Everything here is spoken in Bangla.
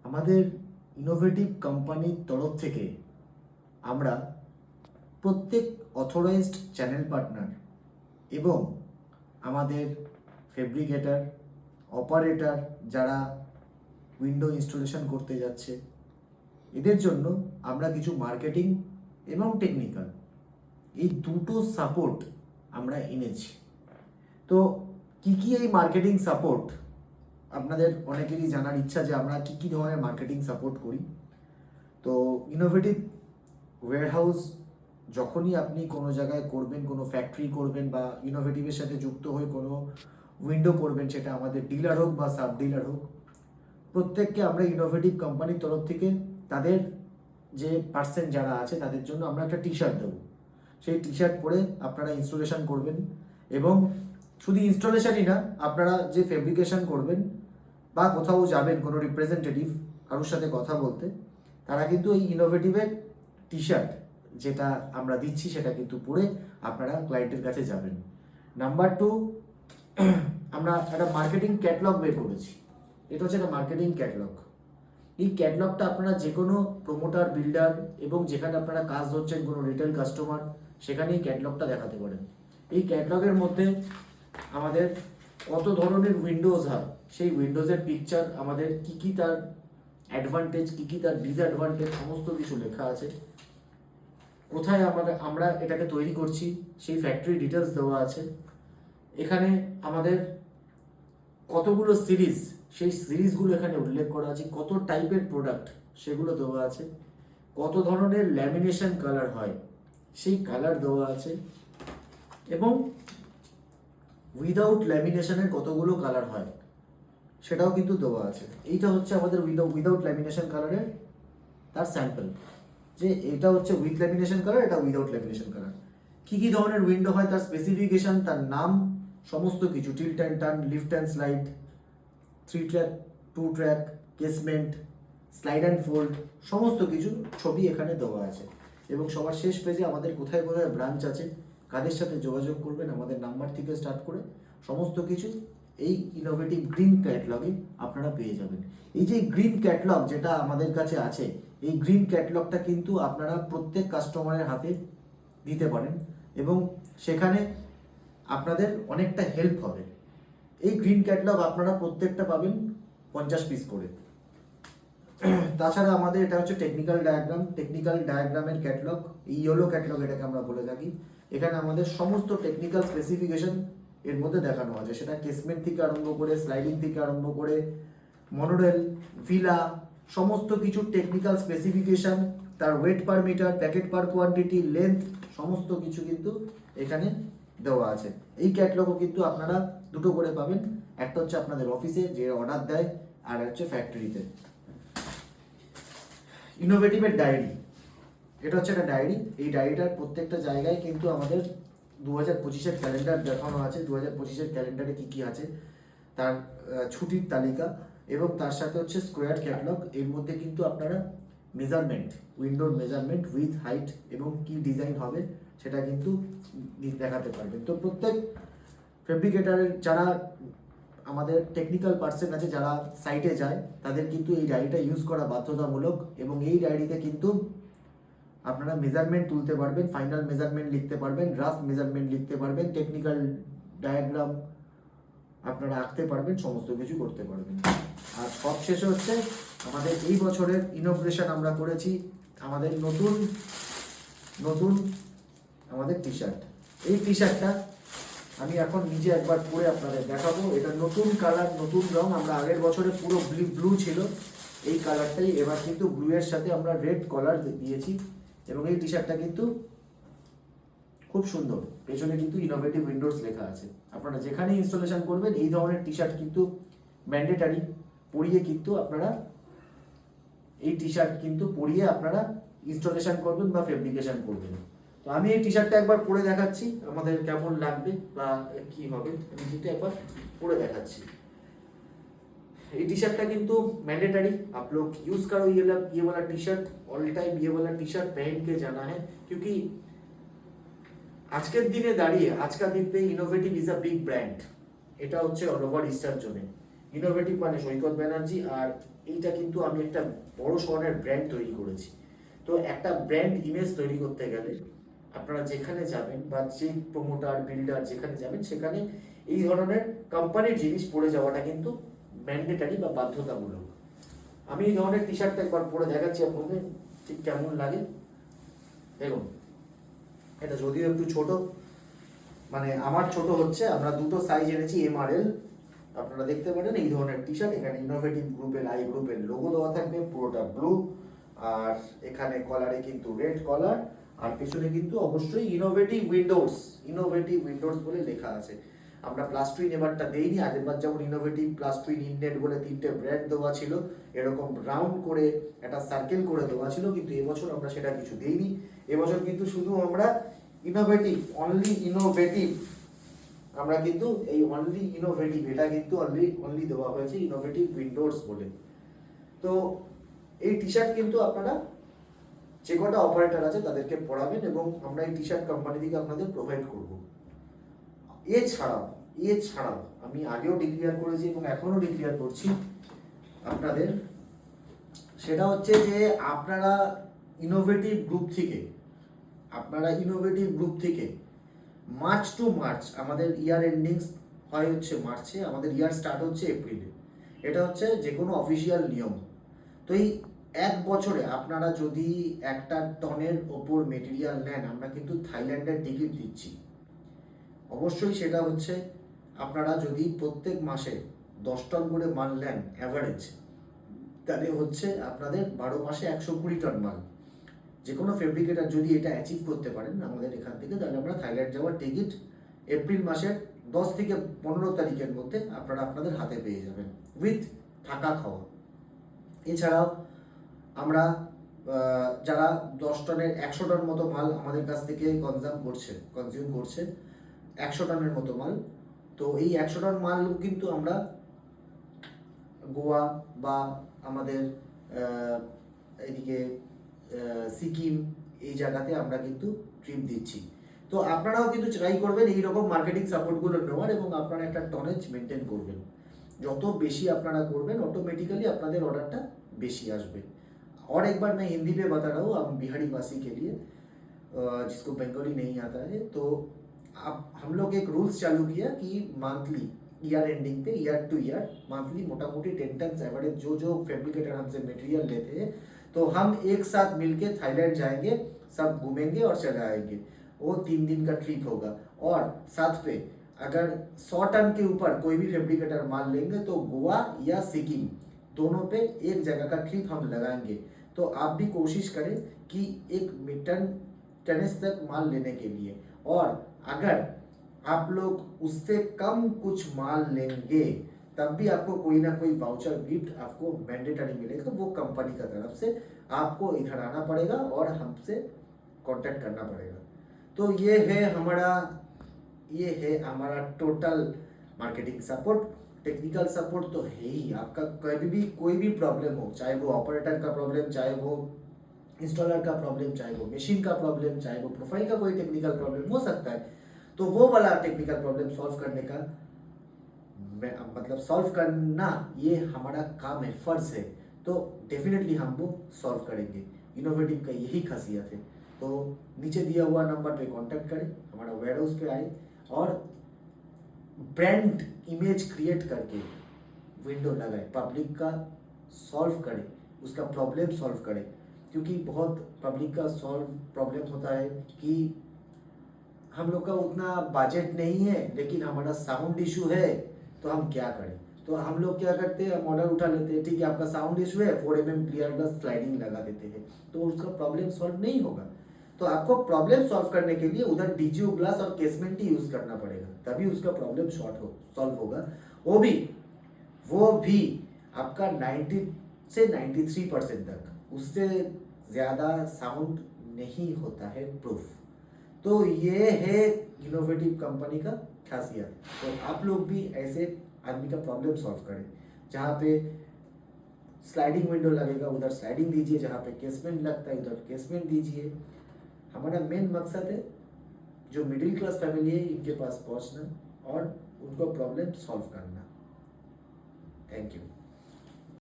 আমাদের ইনোভেটিভ কোম্পানির তরফ থেকে আমরা প্রত্যেক অথরাইজড চ্যানেল পার্টনার এবং আমাদের ফেব্রিকেটার অপারেটর যারা উইন্ডো ইনস্টলেশন করতে যাচ্ছে এদের জন্য আমরা কিছু মার্কেটিং এবং টেকনিক্যাল এই দুটো সাপোর্ট আমরা এনেছি। তো কি কি এই মার্কেটিং সাপোর্ট আপনাদের অনেকেরই জানার ইচ্ছা যে আমরা কি কি ধরনের মার্কেটিং সাপোর্ট করি। তো ইনোভেটিভ ওয়্যারহাউস যখনই আপনি কোনো জায়গায় করবেন, কোনো ফ্যাক্টরি করবেন বা ইনোভেটিভের সাথে যুক্ত হয়ে কোনো উইন্ডো করবেন, সেটা আমাদের ডিলার হোক বা সাব ডিলার হোক, প্রত্যেককে আমরা ইনোভেটিভ কোম্পানির তরফ থেকে তাদের যে পার্সেন্ট যারা আছে তাদের জন্য আমরা একটা টি শার্ট দেবো। সেই টি শার্ট পরে আপনারা ইনস্টলেশন করবেন এবং শুধু ইনস্টলেশনই না, আপনারা যে ফেব্রিকেশন করবেন বা কোথাও যাবেন কোনো রিপ্রেজেন্টেটিভ কারোর সাথে কথা বলতে, তারা কিন্তু এই ইনোভেটিভের টি শার্ট যেটা আমরা দিচ্ছি সেটা কিন্তু পরে আপনারা ক্লায়েন্টের কাছে যাবেন। নাম্বার 2, আমরা একটা মার্কেটিং ক্যাটলগ বের করেছি। এটা হচ্ছে একটা মার্কেটিং ক্যাটলগ। এই ক্যাটলগটা আপনারা যে কোনো প্রমোটার, বিল্ডার এবং যেখানে আপনারা কাজ ধরছেন কোনো রিটেল কাস্টমার, সেখানে এই ক্যাটলগটা দেখাতে পারেন। এই ক্যাটলগের মধ্যে আমাদের কত ধরনের উইন্ডোজ হয়, সেই উইন্ডোজের পিকচার, আমাদের কি কি তার অ্যাডভান্টেজ, কি কি তার ডিসঅ্যাডভান্টেজ, সমস্ত কিছু লেখা আছে। কোথায় আমরা এটাকে তৈরি করছি সেই ফ্যাক্টরি ডিটেলস দেওয়া আছে। এখানে আমাদের কতগুলো সিরিজ, সেই সিরিজগুলো এখানে উল্লেখ করা আছে। কত টাইপের প্রোডাক্ট সেগুলো দেওয়া আছে। কত ধরনের ল্যামিনেশন কালার হয় সেই কালার দেওয়া আছে এবং উইদাউট ল্যামিনেশনের কতগুলো কালার হয় সেটাও কিন্তু দেওয়া আছে। এইটা হচ্ছে আমাদের উইদাউট ল্যামিনেশন কালারের তার স্যাম্পল, যে এটা হচ্ছে উইথ ল্যামিনেশন কালার, এটা উইদাউট ল্যামিনেশন কালার। কি কি ধরনের উইন্ডো হয় তার স্পেসিফিকেশন, তার নাম, সমস্ত কিছু, tilt and turn, lift and slide, 3 track, 2 track, casement, slide and fold, সমস্ত কিছু ছবি এখানে দেওয়া আছে। এবং সবার শেষ পেজে আমাদের কোথায় কোথায় ব্রাঞ্চ আছে, কাদের সাথে যোগাযোগ করবেন, আমাদের নাম্বার থেকে স্টার্ট করে সমস্ত কিছু এই ইনোভেটিভ গ্রিন ক্যাটলগে আপনারা পেয়ে যাবেন। এই যে গ্রিন ক্যাটলগ যেটা আমাদের কাছে আছে, এই গ্রিন ক্যাটলগটা কিন্তু আপনারা প্রত্যেক কাস্টমারের হাতে দিতে পারেন এবং সেখানে আপনাদের অনেকটা হেল্প হবে। এই গ্রিন ক্যাটলগ আপনারা প্রত্যেকটা পাবেন 50 পিস করে। তাছাড়া আমাদের এটা হচ্ছে টেকনিক্যাল ডায়াগ্রামের ক্যাটলগ, ইয়েলো ক্যাটলগ এটাকে আমরা বলে থাকি। এখানে আমাদের সমস্ত টেকনিক্যাল স্পেসিফিকেশন এর মধ্যে দেখানো আছে, সেটা কেসমেন্ট থেকে আরম্ভ করে, স্লাইডিং থেকে আরম্ভ করে, মনোরেল, ভিলা, সমস্ত কিছু টেকনিক্যাল স্পেসিফিকেশন, তার weight per metre, packet per quantity, length, সমস্ত কিছু কিন্তু এখানে দেওয়া আছে। এই ক্যাটলগও কিন্তু আপনারা দুটো করে পাবেন, একটা হচ্ছে আপনাদের অফিসে যে অর্ডার দেয়, আর হচ্ছে ফ্যাক্টরিতে। ইনোভেটিভের ডায়েরি, এটা হচ্ছে একটা ডায়েরি। এই ডায়েরিটার প্রত্যেকটা জায়গায় কিন্তু আমাদের 2025-এর ক্যালেন্ডার দেখানো আছে। 2025-এর ক্যালেন্ডারে কি কি আছে তার ছুটির তালিকা এবং তার সাথে হচ্ছে স্কোয়ার ক্যাটলগ। এর মধ্যে কিন্তু আপনারা মেজারমেন্ট, উইন্ডোর মেজারমেন্ট, উইথ, হাইট এবং কি ডিজাইন হবে সেটা কিন্তু দেখাতে পারবেন। তো প্রত্যেক ফেব্রিকেটারের যারা আমাদের টেকনিক্যাল পার্সন আছে, যারা সাইটে যায়, তাদের কিন্তু এই ডায়েরিটা ইউজ করা বাধ্যতামূলক এবং এই ডায়েরিতে কিন্তু আপনারা মেজারমেন্ট তুলতে পারবেন, ফাইনাল মেজারমেন্ট লিখতে পারবেন, রাফ মেজারমেন্ট লিখতে পারবেন, টেকনিক্যাল ডায়াগ্রাম আপনারা আঁকতে পারবেন, সমস্ত কিছু করতে পারবেন। আর সব শেষে হচ্ছে আমাদের এই বছরের ইনোগ্রেশন আমরা করেছি আমাদের নতুন আমাদের টি শার্ট। এই টি শার্টটা আমি এখন নিজে একবার পরে আপনাদের দেখাবো। এটা নতুন কালার, নতুন রং। আমরা আগের বছরে পুরো ব্লু ছিল, এই কালারটাই এবার কিন্তু ব্লু এর সাথে আমরা রেড কলার দিয়েছি এবং এই টি শার্টটা কিন্তু খুব সুন্দর। পেছনে কিন্তু ইনোভেটিভ উইন্ডোজ লেখা আছে। আপনারা যেখানে ইনস্টলেশন করবেন এই ধরনের টি শার্ট কিন্তু ম্যান্ডেটারি, পরিয়ে কিন্তু আপনারা এই টি শার্ট কিন্তু পরিয়ে আপনারা ইনস্টলেশন করবেন বা ফেব্রিকেশন করবেন। তো আমি এই টি শার্টটা একবার পরে দেখাচ্ছি আমাদের কেমন লাগবে বা কি হবে, আমি কিন্তু একবার পরে দেখাচ্ছি। ये टी शर्ट का किंतु मैंडेटरी, आप लोग यूज करो ये वाला टी शर्ट, ऑल टाइम ये वाला टी शर्ट पहन के जाना है, क्योंकि আজকের দিনে দাঁড়িয়ে আজকের দিনে innovative is a big brand. এটা হচ্ছে অল ওভার ইস্টার্ন জোনে ইনোভেটিভ মানে সৈকত ব্যানার্জি, আর এইটা কিন্তু আমি একটা বড় ধরনের ব্র্যান্ড তৈরি করেছি। তো একটা ব্র্যান্ড ইমেজ তৈরি করতে গেলে আপনারা যেখানে যাবেন বা যে প্রমোটার বিল্ডার যেখানে যাবেন সেখানে এই ধরনের কোম্পানির জিনিস পরে যাওয়াটা কিন্তু ম্যান্ডেটারি বা বাধ্যতামূলক। আমি এই ধরনের টি শার্টটা একবার পরে দেখাচ্ছি আপনাদের ঠিক কেমন লাগে। দেখুন, এটা যদিও একটু ছোট, মানে আমার ছোট হচ্ছে, আমরা দুটো সাইজ এনেছি MRL। আপনারা দেখতে পারেন এই ধরনের টি শার্ট, এখানে ইনোভেটিভ গ্রুপের আই গ্রুপের লোগো দেওয়া থাকবে, পুরোটা ব্লু, আর এখানে কলারে কিন্তু রেড কলার, আর পেছনে কিন্তু অবশ্যই ইনোভেটিভ উইন্ডোজ বলে লেখা আছে। আমরা প্লাস টুইন এবারটা দেইনি, আগেরবার যেমন ইনোভেটিভ প্লাস টুইন ইননেট বলে তিনটে ব্র্যান্ড দেওয়া ছিল, এরকম রাউন্ড করে একটা সার্কেল করে দেওয়া ছিল, কিন্তু এবছর আমরা সেটা কিছু দেইনি। এবছর কিন্তু শুধু আমরা অনলি ইনোভেটিভ, আমরা কিন্তু এই অনলি ইনোভেটিভ, এটা কিন্তু অনলি দেওয়া হয়েছে ইনোভেটিভ উইন্ডোজ বলে। তো এই টি শার্ট কিন্তু আপনারা যে কটা অপারেটর আছে তাদেরকে পড়াবেন, এবং আমরা এই টি শার্ট কোম্পানি থেকে আপনাদের প্রোভাইড করব। এছাড়াও আমি আগেও ডিক্লেয়ার করেছি এবং এখনো ডিক্লেয়ার করছি আপনাদের, সেটা হচ্ছে যে আপনারা ইনোভেটিভ গ্রুপ থেকে মার্চ টু মার্চ, আমাদের ইয়ার এন্ডিংস হয় হচ্ছে মার্চে, আমাদের ইয়ার স্টার্ট হচ্ছে এপ্রিলে, এটা হচ্ছে যে কোনো অফিসিয়াল নিয়ম। তো এই এক বছরে আপনারা যদি 1 টনের ওপর মেটেরিয়াল নেন, আমরা কিন্তু থাইল্যান্ডের টিকিট দিচ্ছি। অবশ্যই সেটা হচ্ছে আপনারা যদি প্রত্যেক মাসে 10 টন করে মাল নেন অ্যাভারেজ, তাহলে হচ্ছে আপনাদের 12 মাসে 120 টন মাল। যে কোনো ফেব্রিকেটার যদি এটা অ্যাচিভ করতে পারেন আমাদের এখান থেকে, তাহলে আমরা থাইল্যান্ড যাওয়ার টিকিট এপ্রিল মাসের 10 থেকে 15 তারিখের মধ্যে আপনারা আপনাদের হাতে পেয়ে যাবেন, উইথ থাকা খাওয়া। এছাড়াও আমরা যারা 10 টনের 100 টন মতো মাল আমাদের কাছ থেকে কনজিউম করছে 100 টনের মতো মাল, তো এই 100 টন মাল কিন্তু আমরা গোয়া বা আমাদের এদিকে সিকিম, এই জায়গাতে আমরা কিন্তু ট্রিপ দিচ্ছি। তো আপনারাও কিন্তু ট্রাই করবেন এইরকম মার্কেটিং সাপোর্টগুলো নেওয়ার, এবং আপনারা একটা টনেজ মেনটেন করবেন। যত বেশি আপনারা করবেন ऑटोमेटिकली আপনাদের অর্ডারটা বেশি আসবে। और एक बार मैं हिंदी में बता रहा हूँ हम बिहारी वासी के लिए, जिसको बंगाली नहीं आता है, तो अब हम लोग एक रूल्स चालू किया कि मंथली ईयर एंडिंग पे ईयर टू ईयर मंथली मोटा मोटी 10 टन एवरेज जो फैब्रिकेटर हमसे मटेरियल लेते हैं, तो हम एक साथ मिलके थाईलैंड जाएंगे, सब घूमेंगे और चले आएंगे। वो 3 दिन का ट्रिप होगा, और साथ पे अगर 100 टन के ऊपर कोई भी फैब्रिकेटर माल लेंगे तो गोवा या सिक्किम दोनों पे एक जगह का ट्रिप हम लगाएंगे। तो आप भी कोशिश करें कि 1 टन तक माल लेने के लिए, और अगर आप लोग उससे कम कुछ माल लेंगे तब भी आपको कोई ना कोई वाउचर गिफ्ट आपको मैंडेटरी मिलेगा, वो कंपनी का तरफ से आपको इधर आना पड़ेगा और हमसे कांटेक्ट करना पड़ेगा। तो ये है हमारा total marketing support. Technical support तो है ही, आपका कभी भी कोई भी प्रॉब्लम हो, चाहे वो ऑपरेटर का प्रॉब्लम, चाहे वो इंस्टॉलर का प्रॉब्लम, चाहे वो मशीन का प्रॉब्लम, चाहे वो प्रोफाइल का कोई टेक्निकल प्रॉब्लम हो सकता है, तो वो वाला टेक्निकल प्रॉब्लम सॉल्व करने का मतलब सॉल्व करना ये हमारा काम है, फर्ज है। तो डेफिनेटली हम वो सॉल्व करेंगे। इनोवेटिव का यही खासियत है। तो नीचे दिया हुआ नंबर पे कांटेक्ट करें, हमारा वेयरहाउस पे आए और ब्रांड इमेज क्रिएट करके विंडो लगाए, पब्लिक का सॉल्व करें, उसका प्रॉब्लम सॉल्व करें। क्योंकि बहुत पब्लिक का प्रॉब्लम होता है कि हम लोग का उतना बजट नहीं है, लेकिन हमारा साउंड इशू है, तो हम क्या करें। तो हम लोग क्या करते हैं, हम ऑर्डर उठा लेते हैं, ठीक है आपका साउंड इशू है, 4mm क्लियर ग्लास स्लाइडिंग लगा देते हैं, तो उसका प्रॉब्लम सॉल्व नहीं होगा। तो आपको प्रॉब्लम सॉल्व करने के लिए उधर डीजीओ ग्लास और केसमेंट ही यूज करना पड़ेगा, तभी उसका प्रॉब्लम सॉल्व होगा। वो भी आपका 90 से 93% तक, उससे ज़्यादा साउंड नहीं होता है प्रूफ। तो ये है इनोवेटिव कंपनी का खासियत। तो आप लोग भी ऐसे आदमी का प्रॉब्लम सॉल्व करें। जहाँ पे स्लाइडिंग विंडो लगेगा उधर स्लाइडिंग दीजिए, जहाँ पे केसमेंट लगता है उधर केसमेंट दीजिए। हमारा मेन मकसद है जो मिडिल क्लास फैमिली है इनके पास पहुँचना और उनको प्रॉब्लम सॉल्व करना। Thank you.